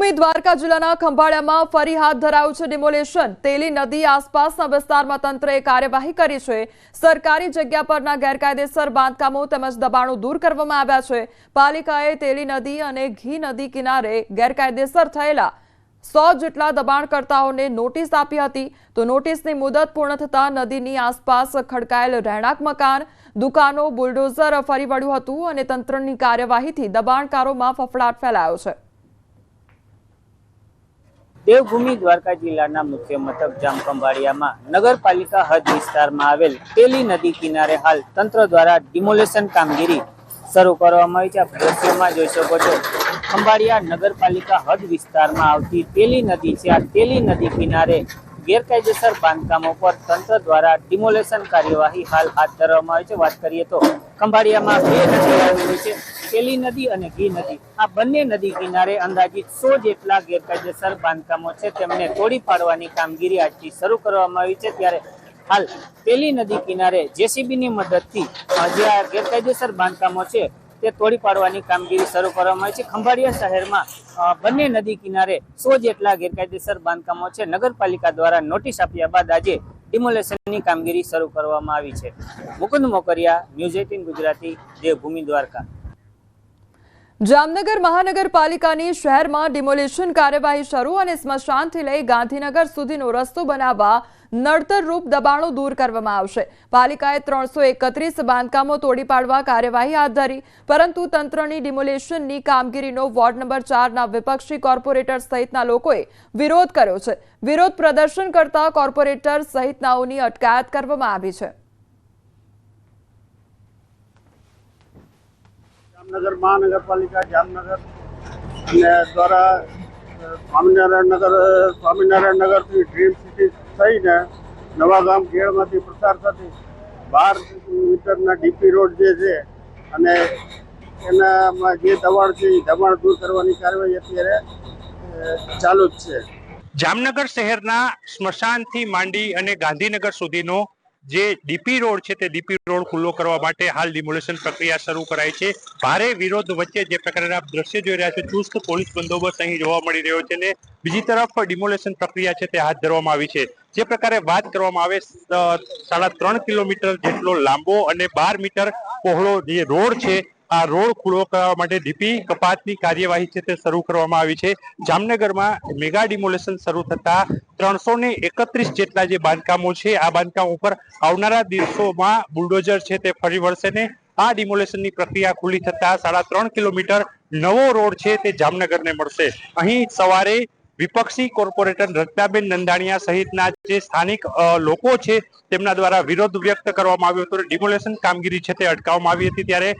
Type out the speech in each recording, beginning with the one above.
દેવભૂમિ દ્વારકા જિલ્લાના ખંભાળિયામાં ફરી હાથ ધરાયું છે ડિમોલેશન। તેલી નદી આસપાસના વિસ્તારમાં તંત્રએ કાર્યવાહી કરી છે। સરકારી જગ્યા પરના ગેરકાયદેસર બાંધકામો તેમજ દબાણો દૂર કરવામાં આવ્યા છે। પાલિકાએ તેલી નદી અને ઘી નદી કિનારે ગેરકાયદેસર થયેલા 100 જેટલા દબાણકર્તાઓને નોટિસ આપી હતી। તો નોટિસની મુદત પૂર્ણ થતાં નદીની આસપાસ ખડકાયેલ રહેણાંક મકાન, દુકાનો, બુલડોઝર ફરી વળ્યું હતું અને તંત્રની કાર્યવાહીથી દબાણકારોમાં ફફડાટ ફેલાયો છે। દેવભૂમિ દ્વારકા જિલ્લાના મુખ્ય મથક જામખંભાળિયામાં નગરપાલિકા હદ વિસ્તારમાં આવેલ તેલી નદી કિનારે હાલ તંત્ર દ્વારા ડિમોલેશન કામગીરી શરૂ કરવામાં આવી છે। આપ દ્રશ્યોમાં જોઈ શકો છો, ખંભાળિયા નગરપાલિકા હદ વિસ્તારમાં આવતી તેલી નદી છે। આ તેલી નદી કિનારે ગેરકાયદેસર બાંધકામો પર તંત્ર દ્વારા ડિમોલેશન કાર્યવાહી હાલ હાથ ધરવામાં આવી છે। વાત કરીએ તો ખંભાળિયામાં બે નદી આવેલી છે, તેલી નદી અને ઘી નદી। આ બંને નદી કિનારે અંદાજિત 100 જેટલા ગેરકાયદેસર બાંધકામો છે, તેમને તોડી પાડવાની કામગીરી આજથી શરૂ કરવામાં આવી છે। ત્યારે હાલ તેલી નદી કિનારે જેસીબીની મદદથી જે આ ગેરકાયદેસર બાંધકામો છે તે તોડી પાડવાની કામગીરી શરૂ કરવામાં આવી છે। ખંભાળિયા શહેરમાં બંને નદી કિનારે 100 જેટલા ગેરકાયદેસર બાંધકામો છે, નગરપાલિકા દ્વારા નોટિસ આપ્યા બાદ આજે ડિમોલેશનની કામગીરી શરૂ કરવામાં આવી છે। મુકુંદ મોકરિયા, ન્યૂઝ 18 ગુજરાતી, દેવભૂમિ દ્વારકા। જામનગર મહાનગરપાલિકાની શહેરમાં ડિમોલેશન કાર્યવાહી શરૂ અને સ્મશાનથી લઈ ગાંધીનગર સુધીનો રસ્તો બનાવવા નડતરરૂપ દબાણો દૂર કરવામાં આવશે। પાલિકાએ 331 બાંધકામો તોડી પાડવા કાર્યવાહી હાથ ધરી, પરંતુ તંત્રની ડિમોલેશનની કામગીરીનો વોર્ડ નંબર 4ના વિપક્ષી કોર્પોરેટર સહિતના લોકોએ વિરોધ કર્યો છે। વિરોધ પ્રદર્શન કરતા કોર્પોરેટર સહિતનાઓની અટકાયત કરવામાં આવી છે। જામનગર મહાનગરપાલિકા જામનગર દ્વારા સ્વામિનારાયણ નગરથી ડ્રીમ સિટી થઈને નવાગામ ગેળમાંથી પ્રસાર થતી 12 મીટરના ડીપી રોડ જે છે અને એનામાં જે દબાણ છે એ દબાણ દૂર કરવાની કાર્યવાહી અત્યારે ચાલુ જ છે। જામનગર શહેરના સ્મશાનથી માંડી અને ગાંધીનગર સુધીનો જે ડીપી રોડ છે તે ડીપી રોડ ખુલ્લો કરવા માટે હાલ ડિમોલેશન પ્રક્રિયા શરૂ કરાઈ છે। ભારે વિરોધ વચ્ચે જે પ્રકારના આપ દ્રશ્ય જોઈ રહ્યા છો, ચુસ્ત પોલીસ બંદોબસ્ત અહીં જોવા મળી રહ્યો છે અને બીજી તરફ ડિમોલેશન પ્રક્રિયા છે તે હાથ ધરવામાં આવી છે। જે પ્રકારે વાત કરવામાં આવે 3.5 કિલોમીટર જેટલો લાંબો અને 12 મીટર પહોળો જે રોડ છે, આ રોડ ખુલ્લો કરવા માટે ડીપી કપાતની કાર્યવાહી છે તે શરૂ કરવામાં આવી છે। જામનગરમાં મેગા ડિમોલેશન શરૂ થતા 331 જેટલા જે બાંધકામો છે, આ બાંધકામો ઉપર આવનારા દિવસોમાં બુલડોઝર છે તે ફરી વળશે ને આ ડિમોલેશનની પ્રક્રિયા ખુલ્લી થતા 3.5 કિલોમીટર નવો રોડ છે તે જામનગરને મળશે। અહીં સવારે વિપક્ષી કોર્પોરેટર રત્નાબેન નંદાણીયા સહિતના જે સ્થાનિક લોકો છે તેમના દ્વારા વિરોધ વ્યક્ત કરવામાં આવ્યો હતો, ડિમોલેશન કામગીરી છે તે અટકાવવામાં આવી હતી। ત્યારે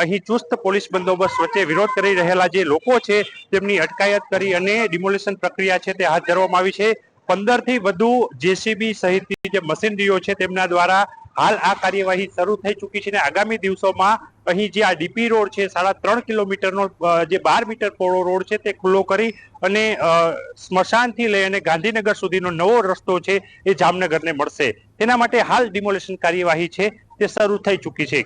અહીં ચુસ્ત પોલીસ બંદોબસ્ત વચ્ચે વિરોધ કરી રહેલા જે લોકો છે તેમની અટકાયત કરી અને ડિમોલેશન પ્રક્રિયા છે તે હાથ ધરવામાં આવી છે। 15 થી વધુ જેસીબી સહિતની જે મશીનરીઓ છે તેમના દ્વારા હાલ આ કાર્યવાહી શરૂ થઈ ચૂકી છે અને આગામી દિવસોમાં અહીં જે આ ડીપી રોડ છે 3.5 કિલોમીટરનો જે 12 મીટર પહોળો રોડ છે તે ખુલ્લો કરી અને સ્મશાનથી લઈ અને ગાંધીનગર સુધીનો નવો રસ્તો છે એ જામનગરને મળશે। તેના માટે હાલ ડિમોલેશન કાર્યવાહી છે તે શરૂ થઈ ચૂકી છે।